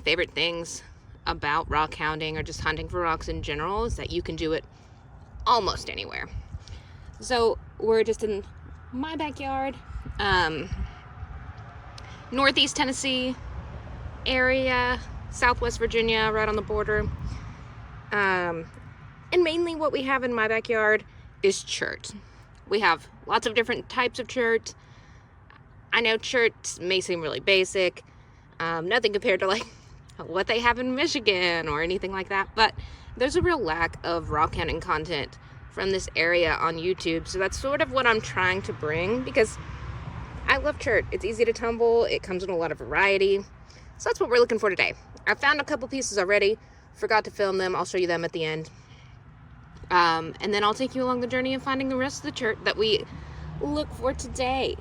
favorite things about rock hounding or just hunting for rocks in general is that you can do it almost anywhere. So we're just in my backyard, Northeast Tennessee area, Southwest Virginia, right on the border. And mainly what we have in my backyard is chert. We have lots of different types of chert. I know chert may seem really basic, nothing compared to like what they have in Michigan or anything like that, but there's a real lack of rock hounding content from this area on YouTube, so that's sort of what I'm trying to bring, because I love chert. It's easy to tumble, it comes in a lot of variety, so that's what we're looking for today. I found a couple pieces already, forgot to film them, I'll show you them at the end. And then I'll take you along the journey of finding the rest of the chert that we look for today.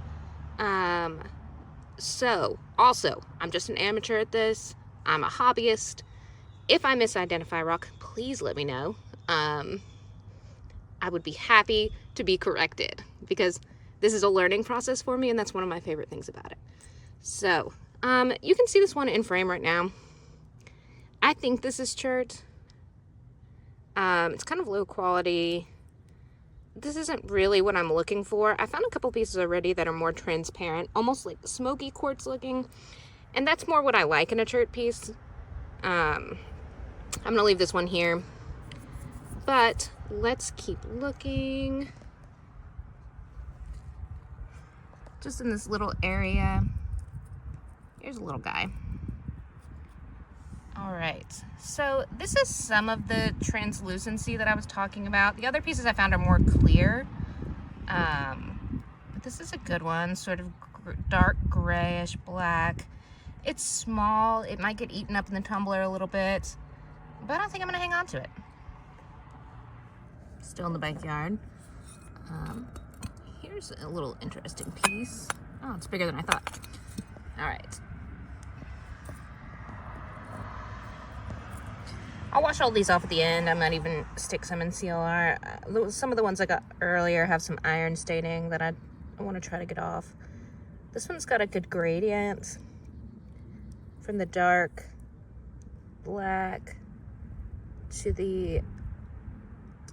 So, also, I'm just an amateur at this. I'm a hobbyist. If I misidentify a rock, please let me know. I would be happy to be corrected, because this is a learning process for me, and that's one of my favorite things about it. So, you can see this one in frame right now. I think this is chert. It's kind of low quality. This isn't really what I'm looking for. I found a couple pieces already that are more transparent, almost like smoky quartz looking, and that's more what I like in a chert piece. I'm gonna leave this one here, but let's keep looking. Just in this little area. Here's a little guy. All right, so this is some of the translucency that I was talking about. The other pieces I found are more clear, but this is a good one, sort of dark grayish black. It's small, it might get eaten up in the tumbler a little bit, but I don't think I'm gonna hang on to it. Still in the backyard. Here's a little interesting piece. Oh, it's bigger than I thought. All right. I'll wash all these off at the end. I might even stick some in CLR. Some of the ones I got earlier have some iron staining that I want to try to get off. This one's got a good gradient from the dark black to the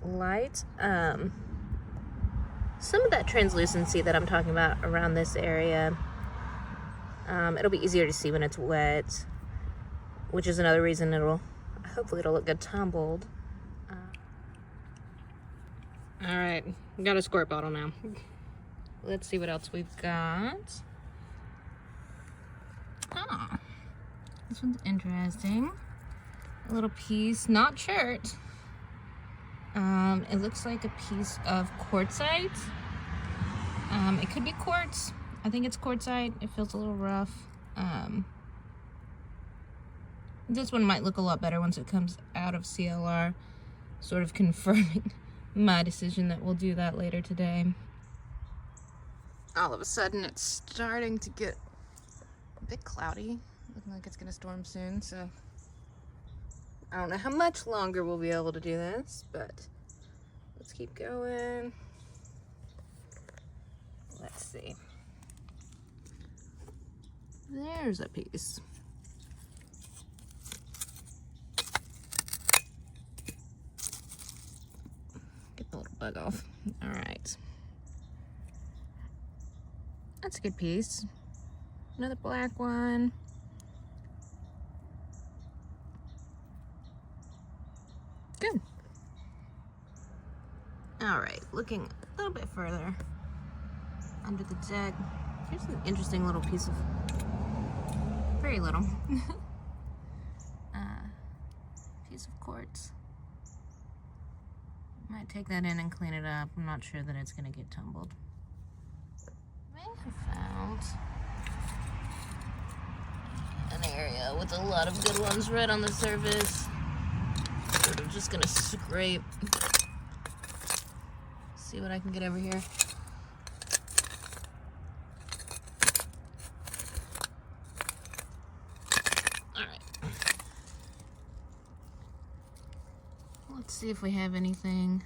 light. Some of that translucency that I'm talking about around this area, it'll be easier to see when it's wet, which is another reason hopefully it'll look good tumbled. All right, we got a squirt bottle now. Let's see what else we've got. Ah, this one's interesting. A little piece, not chert. It looks like a piece of quartzite. It could be quartz. I think it's quartzite. It feels a little rough. This one might look a lot better once it comes out of CLR, sort of confirming my decision that we'll do that later today. All of a sudden it's starting to get a bit cloudy, looking like it's gonna storm soon, so I don't know how much longer we'll be able to do this, but let's keep going. Let's see. There's a piece. Get the little bug off. All right. That's a good piece. Another black one. Good. All right, looking a little bit further under the deck. Here's an interesting little piece of, very little, piece of quartz. Might take that in and clean it up. I'm not sure that it's gonna get tumbled. I have found an area with a lot of good ones right on the surface. So I'm just gonna scrape. See what I can get over here. All right. Let's see if we have anything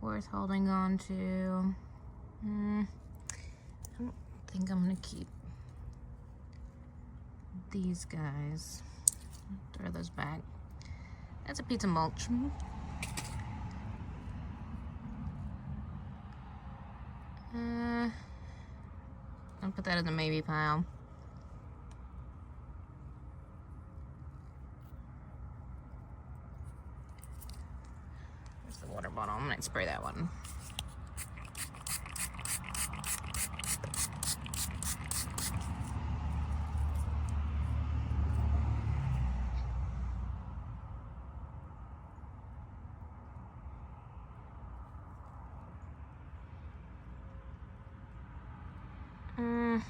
worth holding on to. I don't think I'm gonna keep these guys. Throw those back. That's a piece of mulch. I'll put that in the maybe pile. There's the water bottle. I might spray that one. I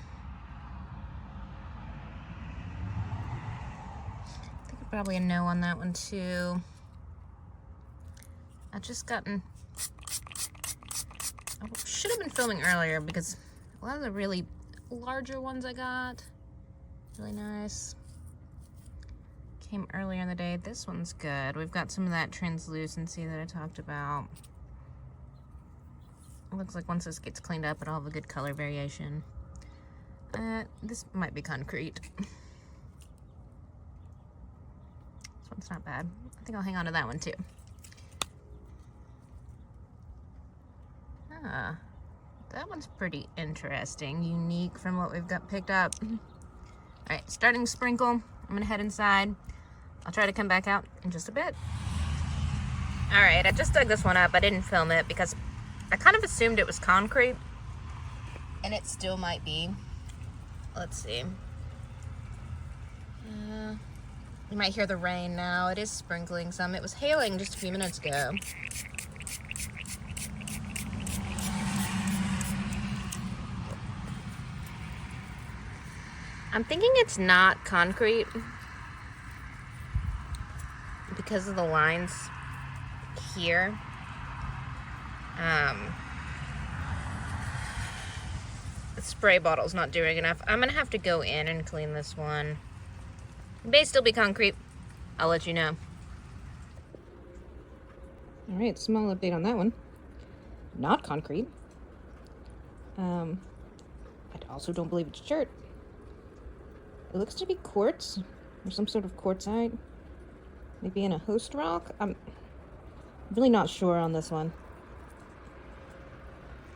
think probably a no on that one too. I just gotten, I should have been filming earlier because a lot of the really larger ones I got, really nice, came earlier in the day. This one's good. We've got some of that translucency that I talked about. It looks like once this gets cleaned up, it'll have a good color variation. This might be concrete. This one's not bad. I think I'll hang on to that one too. Ah, that one's pretty interesting, unique from what we've got picked up. All right, starting to sprinkle. I'm gonna head inside. I'll try to come back out in just a bit. All right, I just dug this one up. I didn't film it because I kind of assumed it was concrete, and it still might be. Let's see. You might hear the rain now. It is sprinkling some. It was hailing just a few minutes ago. I'm thinking it's not concrete because of the lines here. The spray bottle's not doing enough. I'm gonna have to go in and clean this one. It may still be concrete. I'll let you know. All right, small update on that one. Not concrete. I also don't believe it's Chert. It looks to be quartz or some sort of quartzite. Maybe in a host rock. I'm really not sure on this one.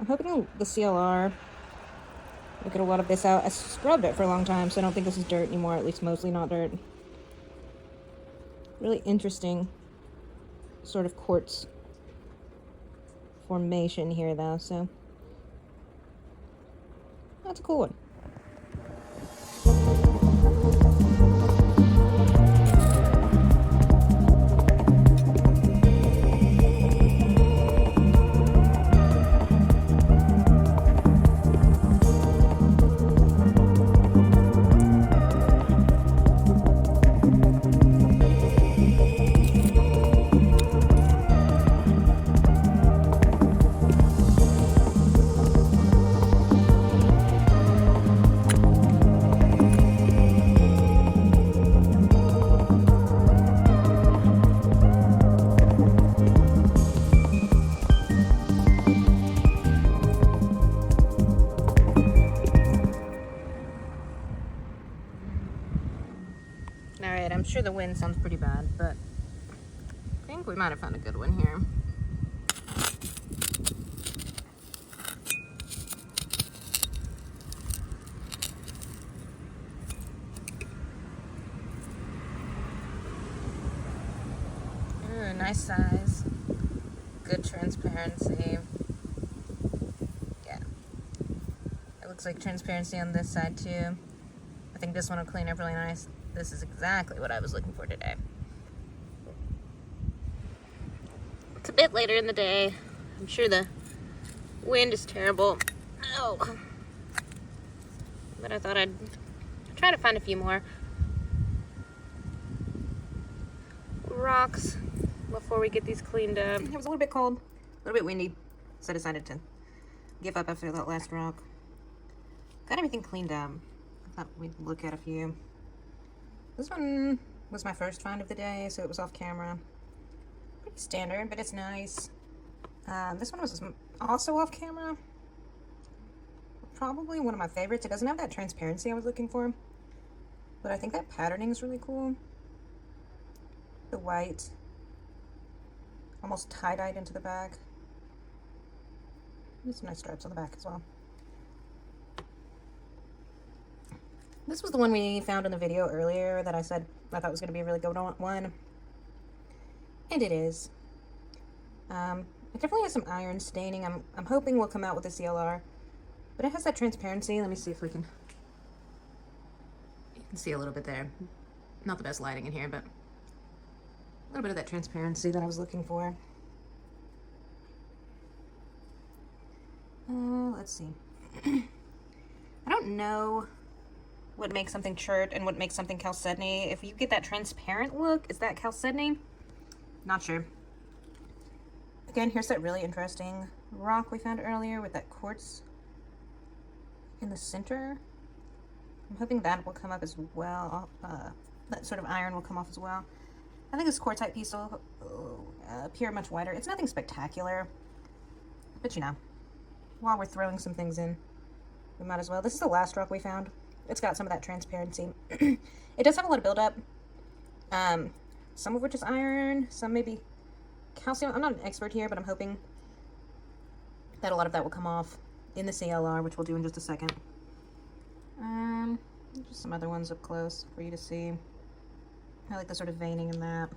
I'm hoping the CLR will get a lot of this out. I scrubbed it for a long time, so I don't think this is dirt anymore, at least mostly not dirt. Really interesting sort of quartz formation here though, so that's a cool one. Alright, I'm sure the wind sounds pretty bad, but I think we might have found a good one here. Ooh, nice size. Good transparency. Yeah. It looks like transparency on this side too. I think this one will clean up really nice. This is exactly what I was looking for today. It's a bit later in the day. I'm sure the wind is terrible. Oh. But I thought I'd try to find a few more rocks before we get these cleaned up. It was a little bit cold, a little bit windy, so I decided to give up after that last rock. Got everything cleaned up. I thought we'd look at a few. This one was my first find of the day, so it was off camera. Pretty standard, but it's nice. This one was also off camera. Probably one of my favorites. It doesn't have that transparency I was looking for, but I think that patterning is really cool. The white, almost tie-dyed into the back. There's some nice stripes on the back as well. This was the one we found in the video earlier that I said I thought was going to be a really good one. And it is. It definitely has some iron staining. I'm hoping will come out with the CLR. But it has that transparency. Let me see if we can... You can see a little bit there. Not the best lighting in here, but a little bit of that transparency that I was looking for. Let's see. I don't know what makes something Chert and what makes something chalcedony. If you get that transparent look, is that chalcedony? Not sure. Again, here's that really interesting rock we found earlier with that quartz in the center. I'm hoping that will come up as well. That sort of iron will come off as well. I think this quartzite piece will appear much wider. It's nothing spectacular, but you know, while we're throwing some things in, we might as well. This is the last rock we found. It's got some of that transparency. It does have a lot of buildup, some of which is iron, some maybe calcium. I'm not an expert here, but I'm hoping that a lot of that will come off in the CLR, which we'll do in just a second. Just some other ones up close for you to see. I like the sort of veining in that.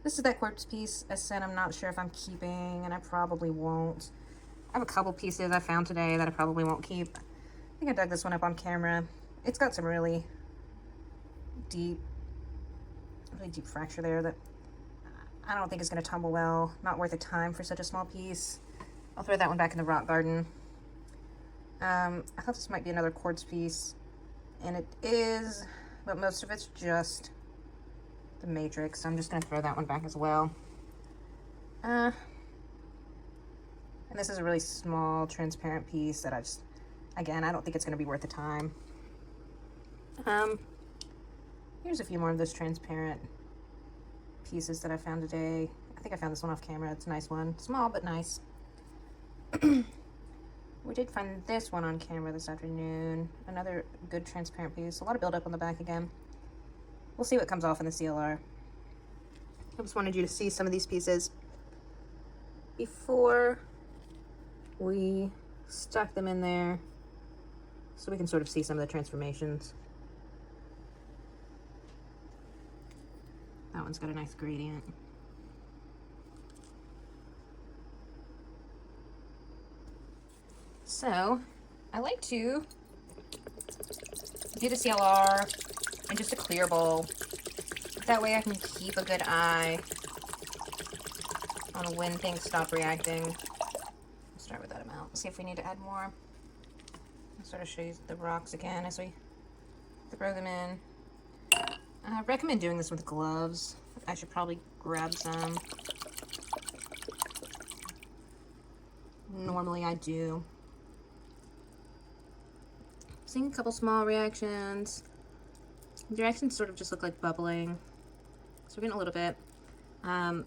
This is that quartz piece. As said, I'm not sure if I'm keeping, and I probably won't. I have a couple pieces I found today that I probably won't keep. I think I dug this one up on camera. It's got some really deep fracture there that I don't think is going to tumble well. Not worth the time for such a small piece. I'll throw that one back in the rock garden. I thought this might be another quartz piece, and it is, but most of it's just the matrix, so I'm just going to throw that one back as well. And this is a really small, transparent piece that I just, again, I don't think it's going to be worth the time. Here's a few more of those transparent pieces that I found today. I think I found this one off camera. It's a nice one. Small, but nice. We did find this one on camera this afternoon. Another good transparent piece. A lot of buildup on the back again. We'll see what comes off in the CLR. I just wanted you to see some of these pieces before we stuck them in there so we can sort of see some of the transformations. That one's got a nice gradient. So, I like to do the CLR in just a clear bowl. That way I can keep a good eye on when things stop reacting. I'll start with that amount. See if we need to add more. I'll sort of show you the rocks again as we throw them in. I recommend doing this with gloves. I should probably grab some. Normally I do. Seeing a couple small reactions. The reactions sort of just look like bubbling. So we're getting a little bit. I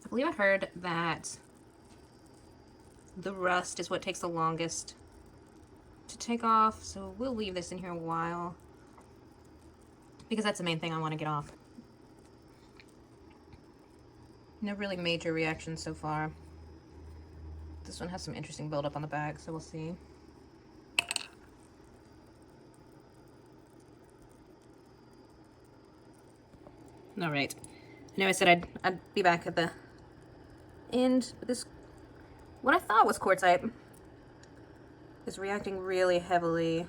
believe I heard that the rust is what takes the longest to take off. So we'll leave this in here a while, because that's the main thing I want to get off. No really major reactions so far. This one has some interesting buildup on the back, so we'll see. All right. I know I said I'd be back at the end, but this, what I thought was quartzite, is reacting really heavily.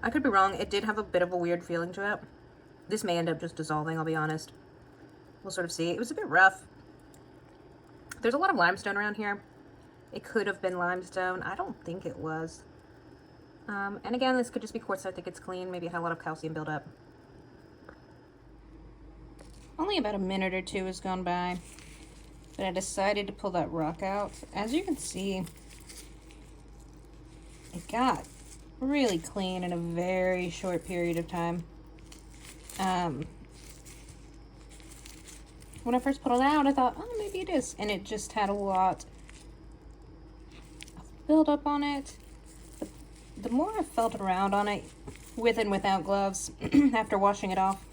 I could be wrong. It did have a bit of a weird feeling to it. This may end up just dissolving, I'll be honest. We'll sort of see. It was a bit rough. There's a lot of limestone around here. It could have been limestone. I don't think it was. And again, this could just be quartzite that gets clean. Maybe it had a lot of calcium buildup. Only about a minute or two has gone by, but I decided to pull that rock out. As you can see, it got really clean in a very short period of time. When I first pulled it out, I thought, oh, maybe it is. And it just had a lot of buildup on it. the more I've felt around on it, with and without gloves, after washing it off,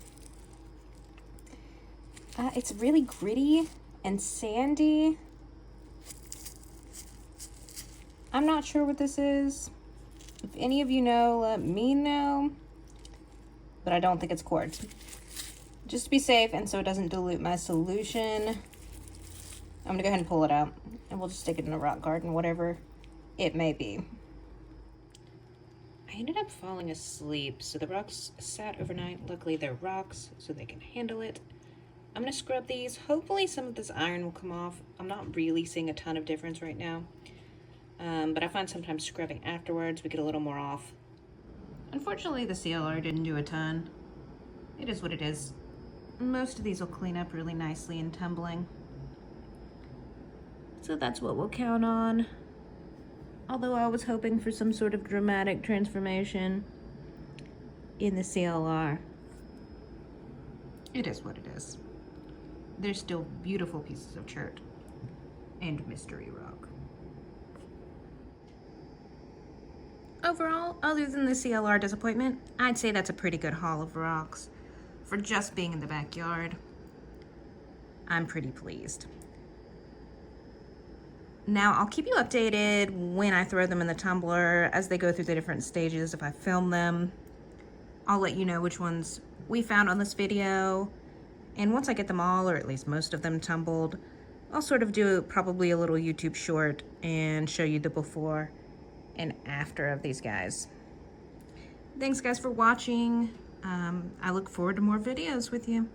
it's really gritty and sandy. I'm not sure what this is. If any of you know, let me know. But I don't think it's quartz. Just to be safe and so it doesn't dilute my solution, I'm gonna go ahead and pull it out and we'll just stick it in a rock garden, whatever it may be. I ended up falling asleep, so the rocks sat overnight. Luckily they're rocks, so they can handle it. I'm gonna scrub these. Hopefully some of this iron will come off. I'm not really seeing a ton of difference right now. But I find sometimes scrubbing afterwards, we get a little more off. Unfortunately, the CLR didn't do a ton. It is what it is. Most of these will clean up really nicely and tumbling. So that's what we'll count on. Although I was hoping for some sort of dramatic transformation in the CLR. It is what it is. There's still beautiful pieces of chert and mystery rock. Overall, other than the CLR disappointment, I'd say that's a pretty good haul of rocks. For just being in the backyard, I'm pretty pleased. Now, I'll keep you updated when I throw them in the tumbler as they go through the different stages. If I film them, I'll let you know which ones we found on this video. And once I get them all, or at least most of them tumbled, I'll sort of do probably a little YouTube short and show you the before and after of these guys. Thanks guys for watching. I look forward to more videos with you.